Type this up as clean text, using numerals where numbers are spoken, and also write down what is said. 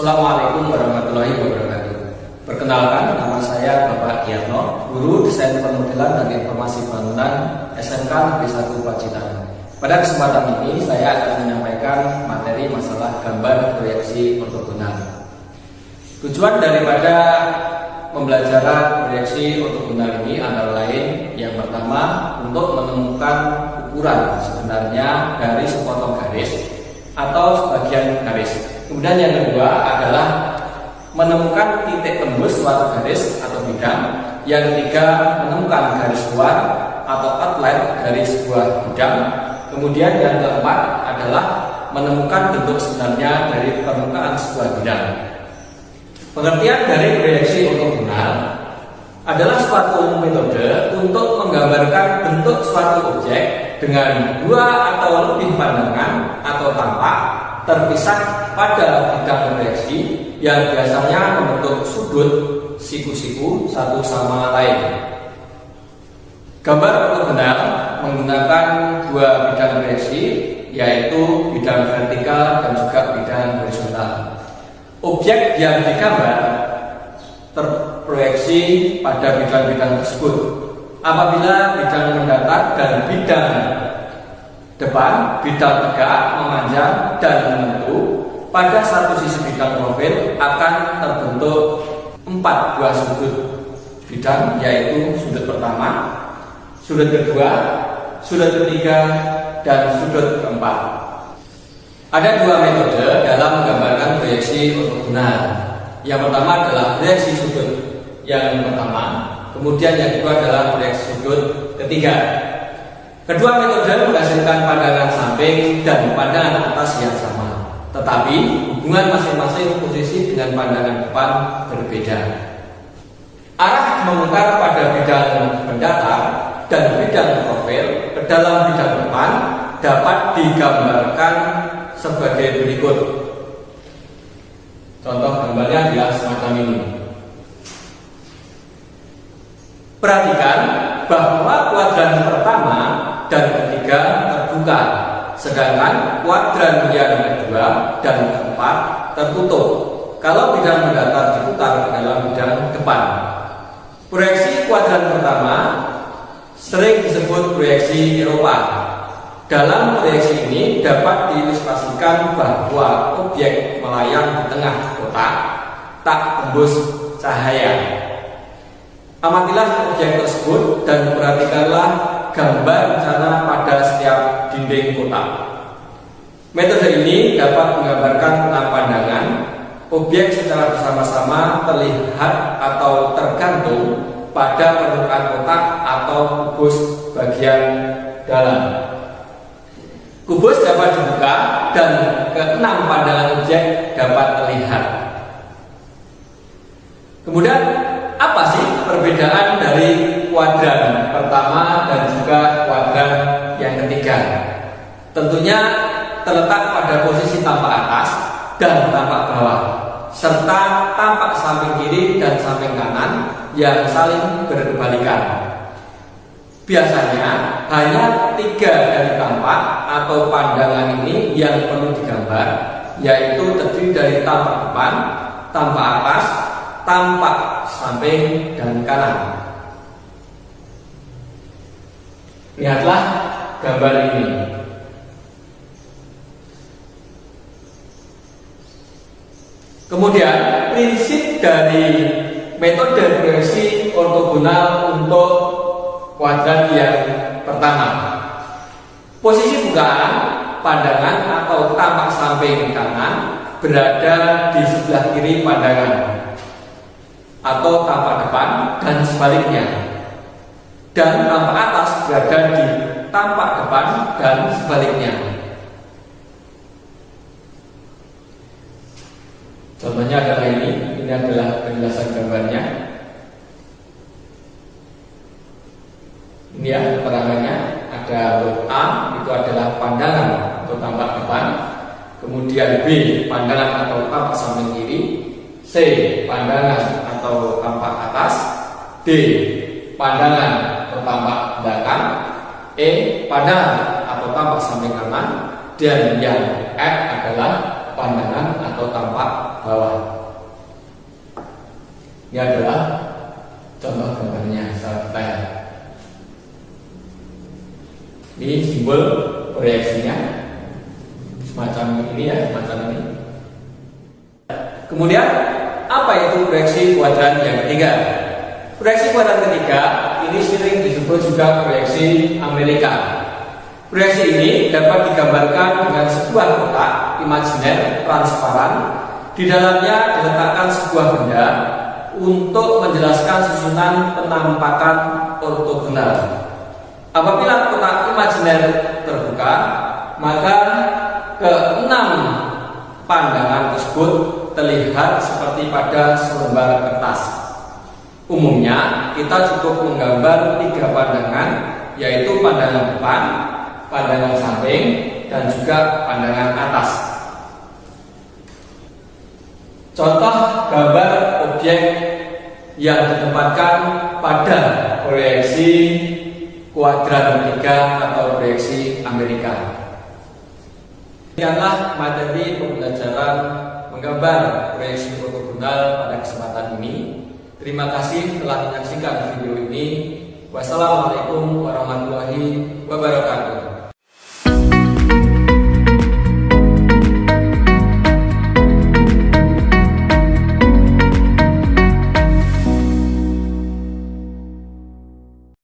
Assalamualaikum warahmatullahi wabarakatuh. Perkenalkan, nama saya Bapak Giarno, Guru Desain Permodelan dan Informasi Bangunan SMK Negeri 1 Pacitan. Pada kesempatan ini saya akan menyampaikan materi masalah gambar proyeksi ortogonal. Tujuan daripada pembelajaran proyeksi ortogonal ini antara lain yang pertama untuk menemukan ukuran sebenarnya dari sepotong garis atau sebagian garis. Kemudian yang kedua adalah menemukan titik tembus suatu garis atau bidang. Yang ketiga menemukan garis luar atau outline dari sebuah bidang. Kemudian yang keempat adalah menemukan bentuk sebenarnya dari permukaan sebuah bidang. Pengertian dari proyeksi ortogonal adalah suatu metode untuk menggambarkan bentuk suatu objek dengan dua atau lebih pandangan atau tampak terpisah pada bidang proyeksi yang biasanya membentuk sudut siku-siku satu sama lain. Gambar ortogonal menggunakan dua bidang proyeksi, yaitu bidang vertikal dan juga bidang horizontal. Objek yang digambar terproyeksi pada bidang-bidang tersebut. Apabila bidang mendatar dan bidang depan, bidang tegak, memanjang, dan menentu, pada satu sisi bidang profil akan terbentuk 4 buah sudut bidang, yaitu sudut pertama, sudut kedua, sudut ketiga, dan sudut keempat. Ada dua metode dalam menggambarkan proyeksi ortogonal. Yang pertama adalah proyeksi sudut yang pertama, kemudian yang kedua adalah proyeksi sudut ketiga. Kedua metode menghasilkan pandangan samping dan pandangan atas yang sama, tetapi hubungan masing-masing posisi dengan pandangan depan berbeda. Arah memutar pada bidang mendatar dan bidang profil ke dalam bidang depan dapat digambarkan sebagai berikut. Contoh gambarnya adalah semacam ini. Perhatikan bahwa kuadran pertama dan ketiga terbuka, sedangkan kuadran yang kedua dan keempat tertutup. Kalau bidang mendatar diputar ke dalam bidang depan. Proyeksi kuadran pertama sering disebut proyeksi Eropa. Dalam proyeksi ini dapat diilustrasikan bahwa objek melayang di tengah kotak tak tembus cahaya. Amatilah objek tersebut dan perhatikanlah gambar rencana pada setiap dinding kotak. Metode ini dapat menggambarkan tentang pandangan objek secara bersama-sama terlihat atau tergantung pada permukaan kotak atau kubus bagian dalam. Kubus dapat dibuka dan keenam pandangan objek dapat terlihat. Kemudian apa sih perbedaan dari kuadran pertama dan juga kuadran yang ketiga? Tentunya terletak pada posisi tampak atas dan tampak bawah, serta tampak samping kiri dan samping kanan yang saling berbalikan. Biasanya hanya 3 dari tampak atau pandangan ini yang perlu digambar, yaitu terdiri dari tampak depan, tampak atas, tampak samping, dan kanan. Lihatlah gambar ini. Kemudian prinsip dari metode proyeksi ortogonal untuk kuadran yang pertama. Posisi bukaan pandangan atau tampak samping kanan berada di sebelah kiri pandangan atau tampak depan dan sebaliknya, dan tampak atas berada di tampak depan dan sebaliknya. Contohnya adalah ini adalah penjelasan gambarnya. Ini ya keterangannya, ada huruf A itu adalah pandangan atau tampak depan, kemudian B pandangan atau tampak samping kiri, C pandangan atau tampak atas, D pandangan atau tampak belakang, E pandangan atau tampak samping kanan, dan yang F adalah pandangan atau tampak bawah. Ini adalah contoh gambarnya, sahabat layar. Ini simbol proyeksinya semacam ini ya, semacam ini. Kemudian apa itu proyeksi kuadran yang ketiga? Proyeksi kuadran ketiga ini sering disebut juga proyeksi Amerika. Proyeksi ini dapat digambarkan dengan sebuah kotak imajiner transparan. Di dalamnya diletakkan sebuah benda untuk menjelaskan susunan penampakan ortogonal. Apabila kotak imajiner terbuka, maka keenam pandangan tersebut terlihat seperti pada selembar kertas. Umumnya kita cukup menggambar 3 pandangan, yaitu pandangan depan, pandangan samping, dan juga pandangan atas. Contoh gambar objek yang ditempatkan pada proyeksi kuadran ketiga atau proyeksi Amerika. Demikianlah materi pembelajaran menggambar proyeksi ortogonal pada kesempatan ini. Terima kasih telah menyaksikan video ini. Wassalamualaikum warahmatullahi wabarakatuh.